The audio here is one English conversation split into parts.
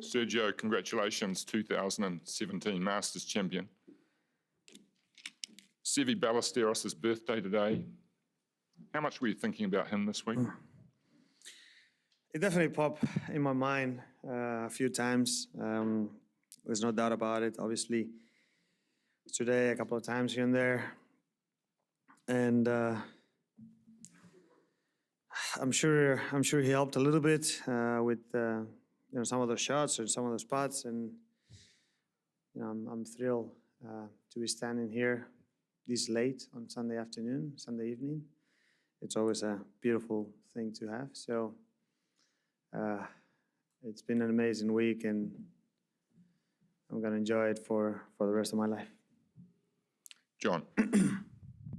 Sergio, congratulations, 2017 Masters champion. Sevi Ballesteros' birthday today. How much were you thinking about him this week? It definitely popped in my mind a few times. There's no doubt about it. Obviously, today a couple of times here and there, and I'm sure he helped a little bit with some of those shots or some of those spots, and I'm thrilled to be standing here this late on Sunday afternoon, Sunday evening. It's always a beautiful thing to have. So it's been an amazing week, and I'm going to enjoy it for the rest of my life. John.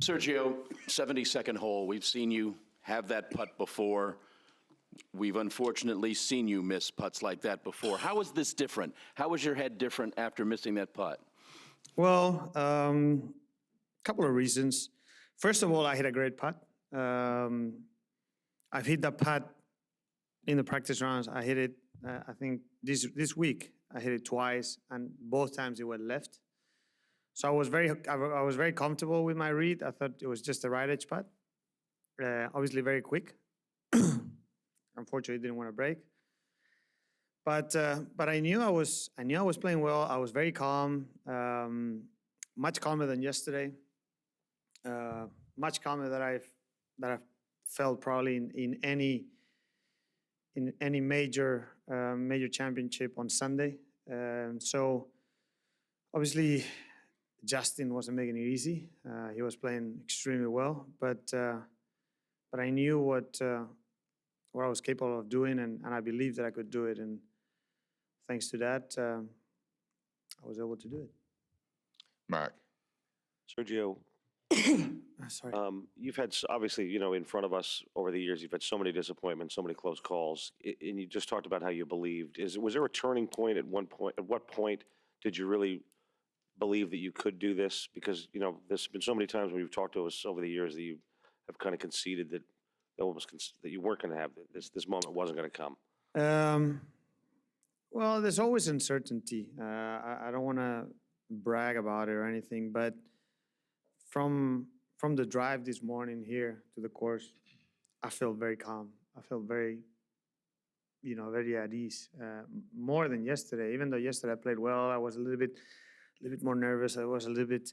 Sergio, 72nd hole. We've seen you have that putt before. We've unfortunately seen you miss putts like that before. How was this different? How was your head different after missing that putt? Well, couple of reasons. First of all, I hit a great putt. I've hit that putt in the practice rounds. I hit it, I think, this week. I hit it twice, and both times it went left. So I was very comfortable with my read. I thought it was just a right edge putt. Obviously, very quick. Unfortunately, didn't want to break. But I knew I was playing well. I was very calm, much calmer than yesterday. Much calmer that I've felt probably in any major championship on Sunday. So obviously Justin wasn't making it easy. He was playing extremely well, but I knew what I was capable of doing, and I believed that I could do it. And thanks to that, I was able to do it. Mark. Sergio, Sorry. you've had, obviously, in front of us over the years, you've had so many disappointments, so many close calls, and you just talked about how you believed. Was there a turning point at one point? At what point did you really believe that you could do this? Because, there's been so many times when you've talked to us over the years that you have kind of conceded that that you weren't going to have this moment wasn't going to come. Well, there's always uncertainty. I don't want to brag about it or anything, but from the drive this morning here to the course, I felt very calm. I felt very, very at ease. More than yesterday. Even though yesterday I played well, I was a little bit more nervous. I was a little bit.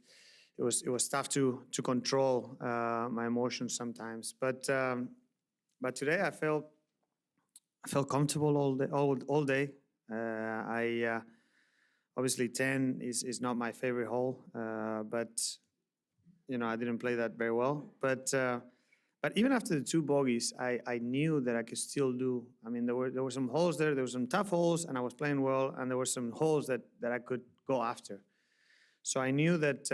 It was tough to control my emotions sometimes. But today I felt comfortable all day. Obviously 10 is not my favorite hole, but I didn't play that very well. But even after the two bogeys, I knew that I could still do. I mean, there were some holes there. There were some tough holes, and I was playing well. And there were some holes that I could go after. So I knew that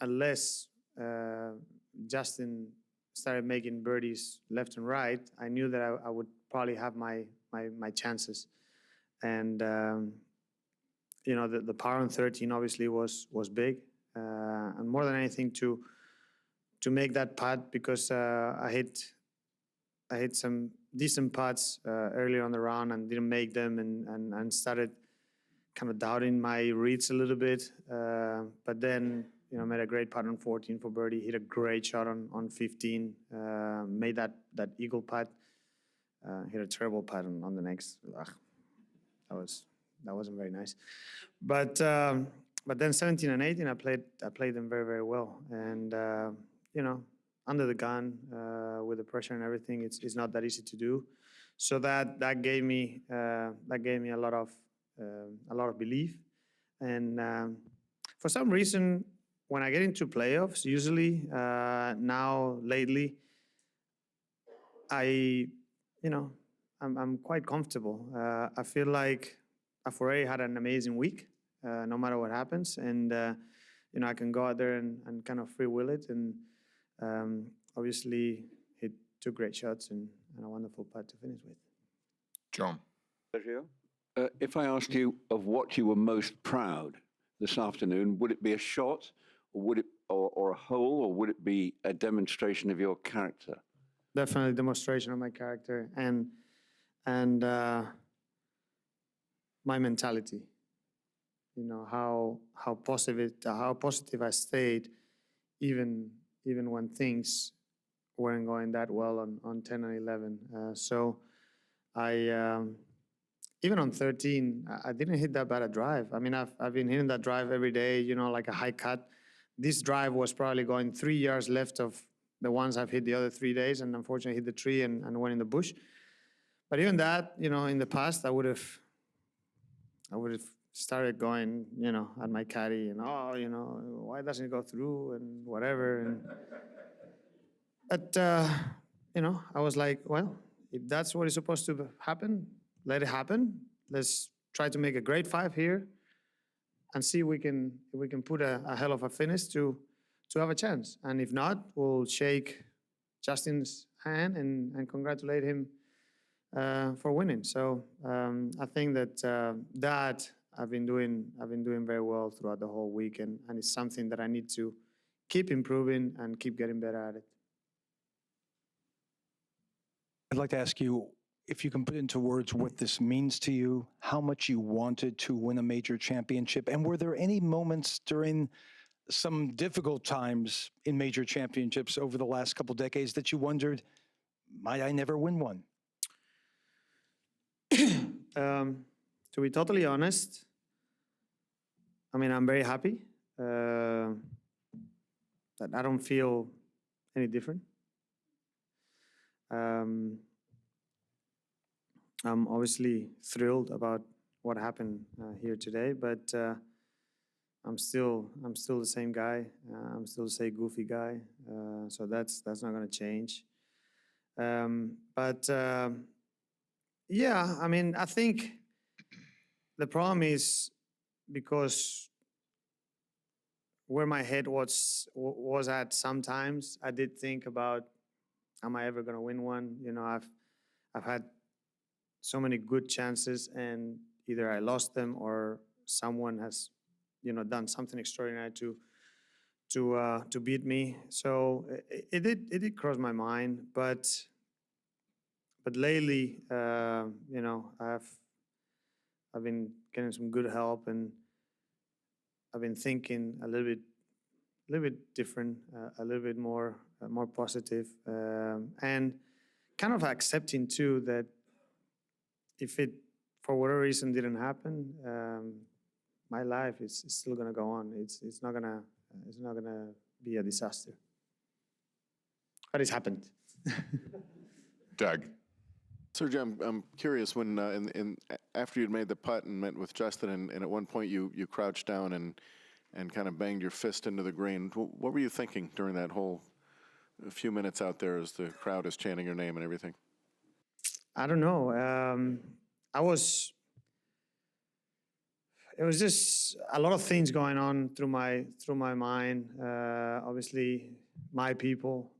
unless Justin started making birdies left and right, I knew that I would probably have my chances. And the par on 13 obviously was big, and more than anything to make that putt, because I hit some decent putts earlier on the round and didn't make them, and started kind of doubting my reads a little bit. But then made a great putt on 14 for birdie, hit a great shot on 15, made that eagle putt, hit a terrible putt on the next. That wasn't very nice. But then 17 and 18, I played them very, very well. And under the gun, with the pressure and everything, it's not that easy to do. So that gave me a lot of belief. And for some reason, when I get into playoffs, usually now lately, I'm quite comfortable. I feel like I've already had an amazing week, no matter what happens, and I can go out there and kind of free will it, and obviously hit two great shots and a wonderful putt to finish with. John. Sergio? If I asked you of what you were most proud this afternoon, would it be a shot, or would it or a hole, or would it be a demonstration of your character? Definitely a demonstration of my character, and my mentality. You know, how positive I stayed, even when things weren't going that well on 10 and 11. So I even on 13, I didn't hit that bad a drive. I mean, I've been hitting that drive every day, you know, like a high cut. This drive was probably going 3 yards left of the ones I've hit the other 3 days, and unfortunately hit the tree and went in the bush. But even that, you know, in the past, I would have started going, you know, at my caddy and, oh, you know, why doesn't it go through and whatever. But, you know, I was like, well, if that's what is supposed to happen, let it happen. Let's try to make a great 5 here and see if we can put a hell of a finish to have a chance. And if not, we'll shake Justin's hand and congratulate him for winning. So I think that I've been doing very well throughout the whole week, and it's something that I need to keep improving and keep getting better at it. I'd like to ask you if you can put into words what this means to you, how much you wanted to win a major championship, and were there any moments during some difficult times in major championships over the last couple decades that you wondered, might I never win one? To be totally honest, I mean, I'm very happy that I don't feel any different. I'm obviously thrilled about what happened here today, but I'm still the same guy. I'm still the same goofy guy. So that's not going to change. Yeah, I mean, I think the problem is because where my head was at sometimes, I did think about, am I ever going to win one? You know, I've had so many good chances, and either I lost them or someone has, you know, done something extraordinary to beat me. So it did cross my mind, but lately, you know, I've been getting some good help, and I've been thinking a little bit different, a little bit more positive, and kind of accepting too that if it for whatever reason didn't happen, my life is still gonna go on. It's not gonna be a disaster, but it's happened. Doug. Sergio, I'm curious when after you'd made the putt and met with Justin, and at one point you crouched down and kind of banged your fist into the green. What were you thinking during that whole few minutes out there as the crowd is chanting your name and everything? I don't know. It was just a lot of things going on through my mind. Obviously, my people,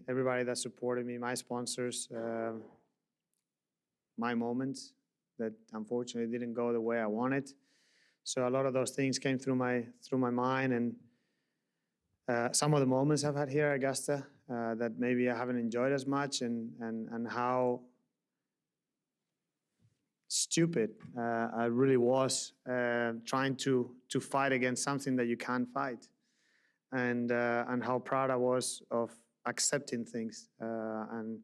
everybody that supported me, my sponsors, my moments that unfortunately didn't go the way I wanted. So a lot of those things came through my mind, and some of the moments I've had here at Augusta that maybe I haven't enjoyed as much, and how stupid I really was trying to fight against something that you can't fight, and how proud I was of accepting things. And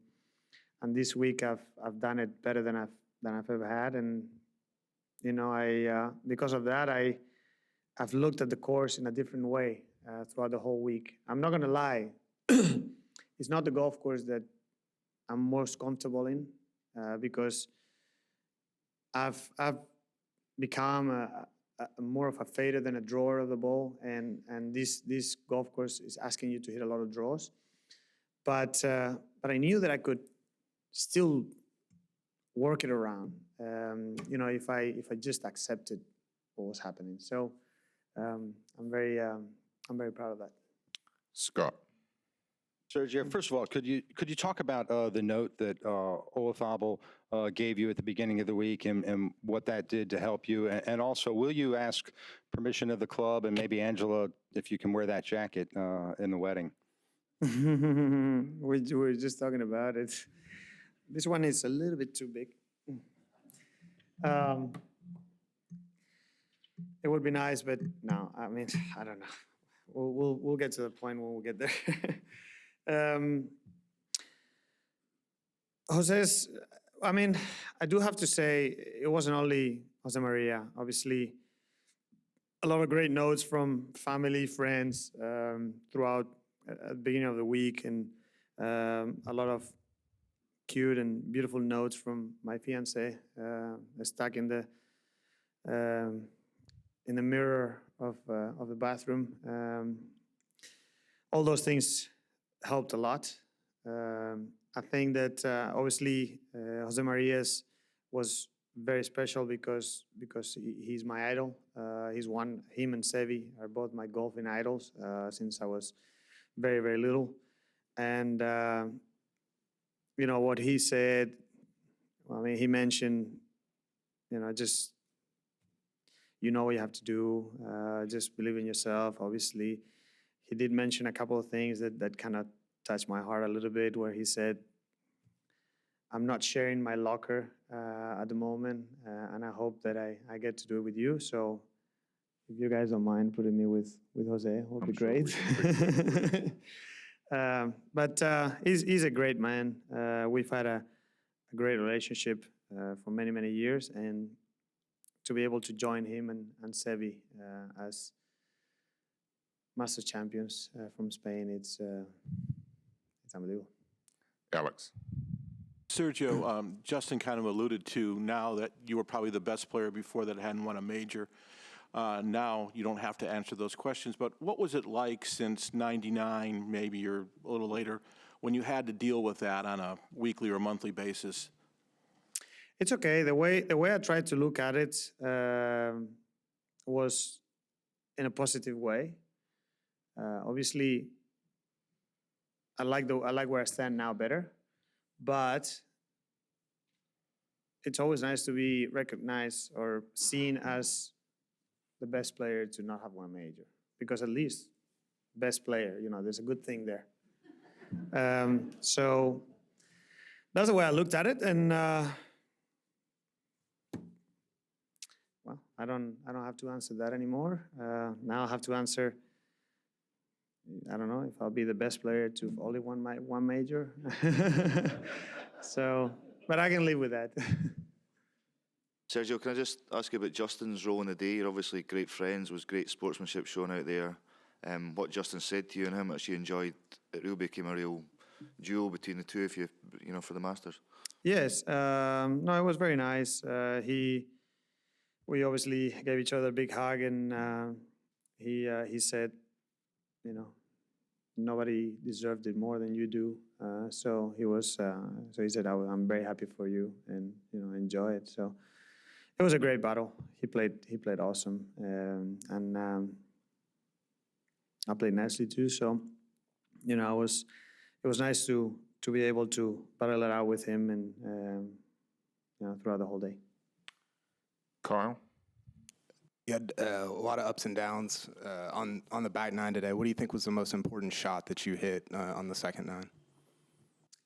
this week I've done it better than I've ever had, and you know, because of that I've looked at the course in a different way throughout the whole week. I'm not gonna lie, it's not the golf course that I'm most comfortable in because I've become a more of a fader than a drawer of the ball, and this golf course is asking you to hit a lot of draws. But I knew that I could still work it around. You know, if I just accepted what was happening. So I'm very proud of that. Scott. Sergio, first of all, could you talk about the note that Olazábal gave you at the beginning of the week, and what that did to help you? And also, will you ask permission of the club and maybe Angela if you can wear that jacket in the wedding? We were just talking about it. This one is a little bit too big. Um, it would be nice, but no, I mean, I don't know. We'll get to the point when we get there. Jose's, I mean, I do have to say, it wasn't only Jose Maria. Obviously, a lot of great notes from family, friends throughout at the beginning of the week, and a lot of cute and beautiful notes from my fiance stuck in the mirror of the bathroom. All those things helped a lot. I think that obviously Jose Maria's was very special because he's my idol. Him and Sevi are both my golfing idols since I was very, very little. And you know what he said, I mean, he mentioned, you know, just, you know what you have to do, just believe in yourself. Obviously, he did mention a couple of things that kind of touched my heart a little bit, where he said, I'm not sharing my locker at the moment, and I hope that I get to do it with you. So if you guys don't mind putting me with Jose, it would be great. But he's a great man. We've had a great relationship for many, many years, and to be able to join him and Sevi as Master champions from Spain, it's unbelievable. Alex. Sergio, Justin kind of alluded to now that you were probably the best player before that hadn't won a major. Now you don't have to answer those questions, but what was it like since '99, maybe or a little later, when you had to deal with that on a weekly or monthly basis? It's okay. The way I tried to look at it was in a positive way. Obviously, I like where I stand now better, but it's always nice to be recognized or seen as the best player to not have won a major, because at least best player, you know, there's a good thing there. So that's the way I looked at it, and well, I don't have to answer that anymore. Now I have to answer, I don't know if I'll be the best player to only won one major. So, but I can live with that. Sergio, can I just ask you about Justin's role in the day? You're obviously great friends, was great sportsmanship shown out there. What Justin said to you and how much you enjoyed, it really became a real duel between the two of you, you know, for the Masters. Yes, no, it was very nice. We obviously gave each other a big hug, and he said, you know, nobody deserved it more than you do. So he said, I'm very happy for you, and you know, enjoy it. So it was a great battle. He played awesome, and I played nicely too. So you know, it was nice to be able to battle it out with him, and you know, throughout the whole day. Kyle. You had a lot of ups and downs on the back nine today. What do you think was the most important shot that you hit on the second nine?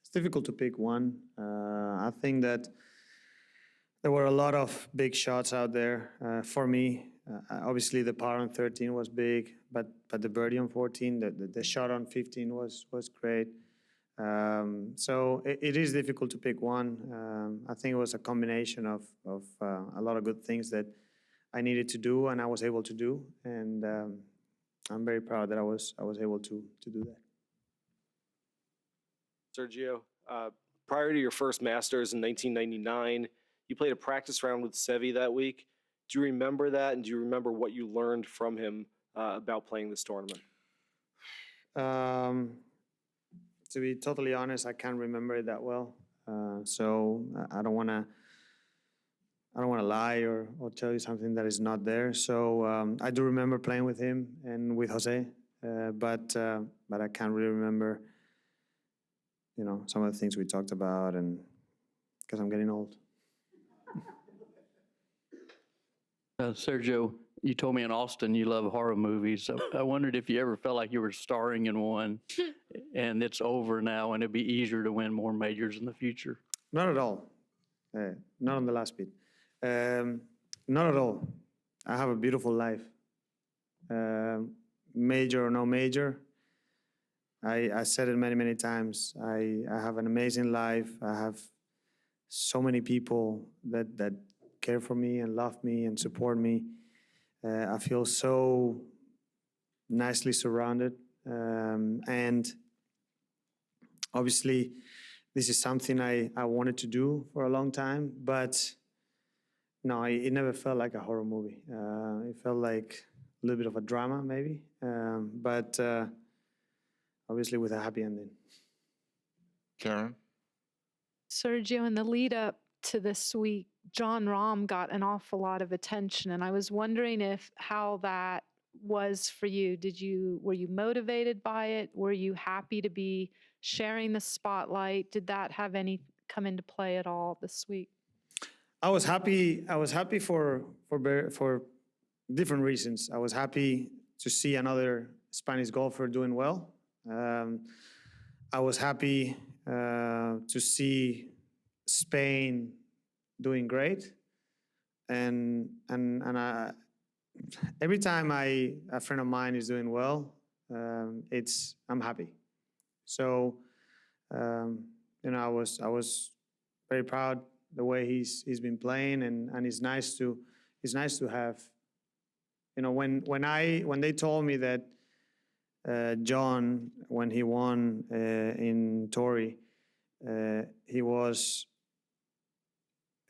It's difficult to pick one. I think that there were a lot of big shots out there for me. Obviously, the par on 13 was big, but the birdie on 14, the shot on 15 was great. So it is difficult to pick one. I think it was a combination of a lot of good things that I needed to do and I was able to do, and I'm very proud that I was able to do that. Sergio, prior to your first Masters in 1999, you played a practice round with Sevi that week. Do you remember that, and do you remember what you learned from him about playing this tournament? To be totally honest, I can't remember it that well. So I don't want to lie or tell you something that is not there. So I do remember playing with him and with Jose, but I can't really remember, you know, some of the things we talked about, and because I'm getting old. Sergio, you told me in Austin you love horror movies. So I wondered if you ever felt like you were starring in one, and it's over now, and it'd be easier to win more majors in the future. Not at all. Not on the last bit. Not at all. I have a beautiful life. Major or no major, I said it many, many times. I have an amazing life. I have so many people that care for me and love me and support me. I feel so nicely surrounded. And obviously, this is something I wanted to do for a long time, but no, it never felt like a horror movie. It felt like a little bit of a drama, maybe, but obviously with a happy ending. Karen? Sergio, in the lead up to this week, John Rahm got an awful lot of attention, and I was wondering how that was for you. Were you motivated by it? Were you happy to be sharing the spotlight? Did that have any come into play at all this week? I was happy for different reasons. I was happy to see another Spanish golfer doing well. I was happy to see Spain doing great, and every time a friend of mine is doing well, I'm happy. So I was very proud the way he's been playing, and it's nice to have. When they told me that John, when he won in Torrey,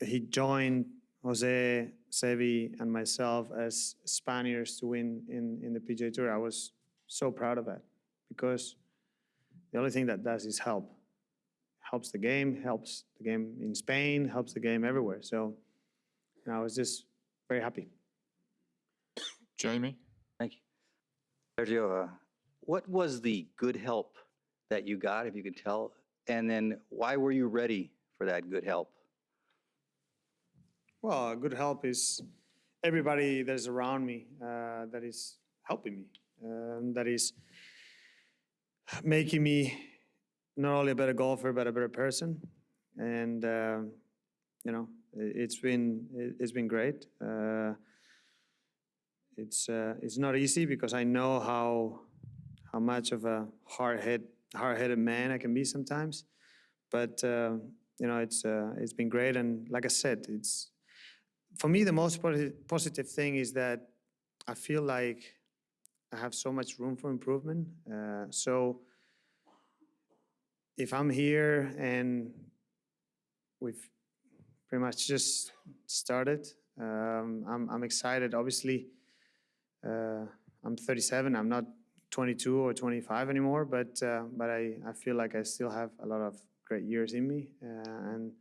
he joined Jose, Sevi, and myself as Spaniards to win in the PGA Tour. I was so proud of that, because the only thing that does is helps the game in Spain, helps the game everywhere. So I was just very happy. Jamie? Thank you. Sergio, what was the good help that you got, if you could tell? And then why were you ready for that good help? Well, good help is everybody that is around me that is helping me, that is making me not only a better golfer, but a better person. And, it's been great. It's not easy, because I know how much of a hard-headed man I can be sometimes. But, it's been great. And like I said, for me, the most positive thing is that I feel like I have so much room for improvement. So if I'm here and we've pretty much just started, I'm excited. Obviously, I'm 37. I'm not 22 or 25 anymore, but I feel like I still have a lot of great years in me, and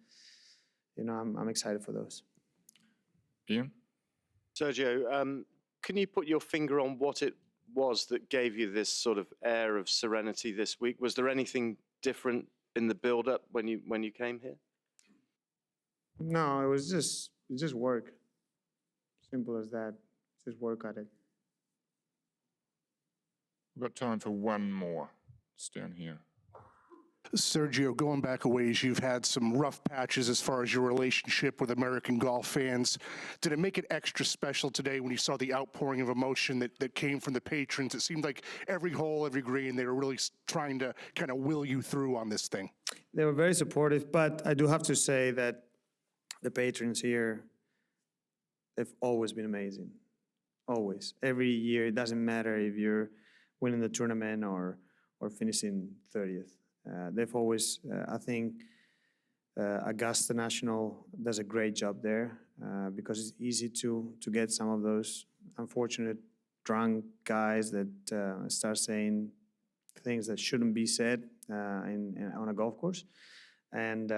I'm excited for those. Ian? Sergio, can you put your finger on what it was that gave you this sort of air of serenity this week? Was there anything different in the build-up when you came here? No, it was just work. Simple as that. Just work at it. We've got time for one more. It's down here. Sergio, going back a ways, you've had some rough patches as far as your relationship with American golf fans. Did it make it extra special today when you saw the outpouring of emotion that came from the patrons? It seemed like every hole, every green, they were really trying to kind of will you through on this thing. They were very supportive, but I do have to say that the patrons here, they've always been amazing. Always. Every year, it doesn't matter if you're winning the tournament or finishing 30th. They've always, I think, Augusta National does a great job there, because it's easy to get some of those unfortunate drunk guys that start saying things that shouldn't be said on a golf course. And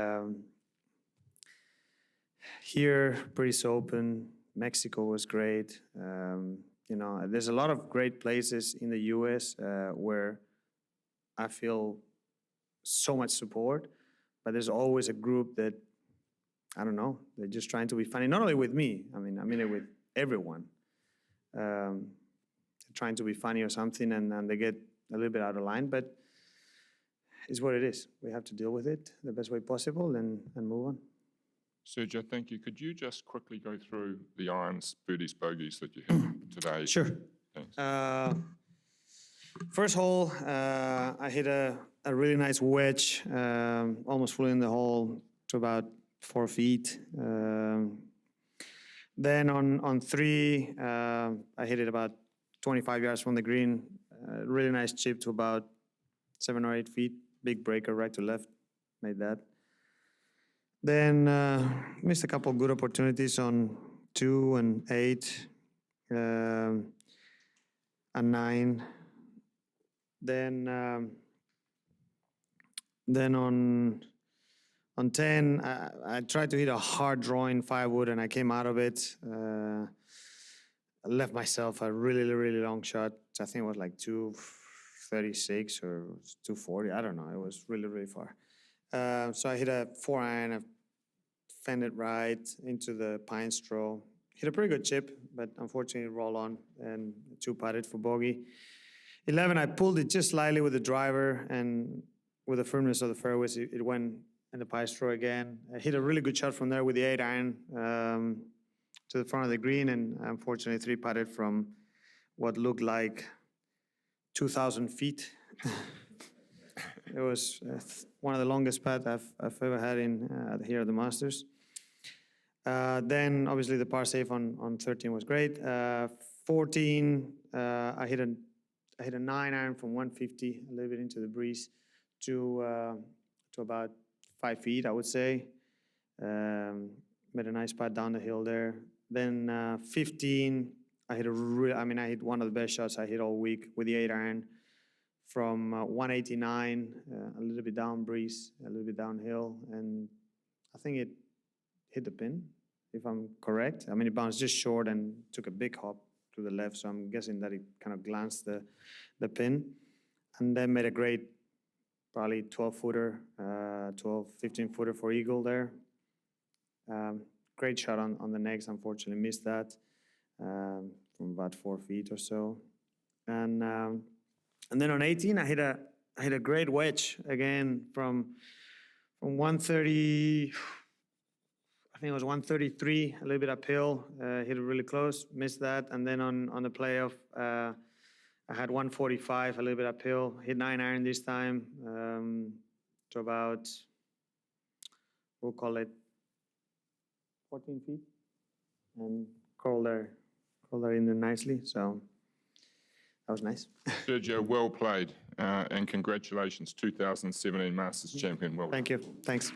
here, pretty open. Mexico was great. There's a lot of great places in the U.S. Where I feel so much support, but there's always a group that, I don't know, they're just trying to be funny. Not only with me, I mean it with everyone. Trying to be funny or something, and they get a little bit out of line, but it's what it is. We have to deal with it the best way possible and move on. Sergio, thank you. Could you just quickly go through the irons, birdies, bogeys that you hit today? Sure. Thanks. First hole, I hit a really nice wedge, almost flew in the hole to about 4 feet. Then on 3, I hit it about 25 yards from the green. Really nice chip to about 7 or 8 feet. Big breaker right to left, made that. Then missed a couple good opportunities on 2 and 8 and 9. Then on 10, I tried to hit a hard drawing 5-wood and I came out of it. I left myself a really, really long shot. I think it was like 236 or 240. I don't know. It was really, really far. So I hit a 4-iron, I fended right into the pine straw. Hit a pretty good chip, but unfortunately roll on and 2-putted for bogey. 11, I pulled it just slightly with the driver, and with the firmness of the fairways, it went in the pine straw again. I hit a really good shot from there with the 8-iron to the front of the green, and unfortunately 3-putted from what looked like 2,000 feet. It was one of the longest putts I've ever had in here at the Masters. Then obviously the par save on 13 was great. 14, I hit a 9-iron from 150, a little bit into the breeze, to about 5 feet, I would say. Made a nice putt down the hill there. Then 15, I hit one of the best shots I hit all week with the 8-iron from 189, a little bit down breeze, a little bit downhill, and I think it hit the pin, if I'm correct. I mean, it bounced just short and took a big hop to the left, so I'm guessing that it kind of glanced the pin, and then made a great, probably 12-footer, 12, 15-footer for eagle there. Great shot on the next, unfortunately missed that from about 4 feet or so. And then on 18, I hit a great wedge again from 130, I think it was 133, a little bit uphill, hit it really close, missed that. And then on the playoff, I had 145, a little bit uphill, hit 9-iron this time to about, we'll call it 14 feet, and curled her in there nicely. So that was nice. Sergio, well played, and congratulations, 2017 Masters champion. Well done. Thank you. Thanks.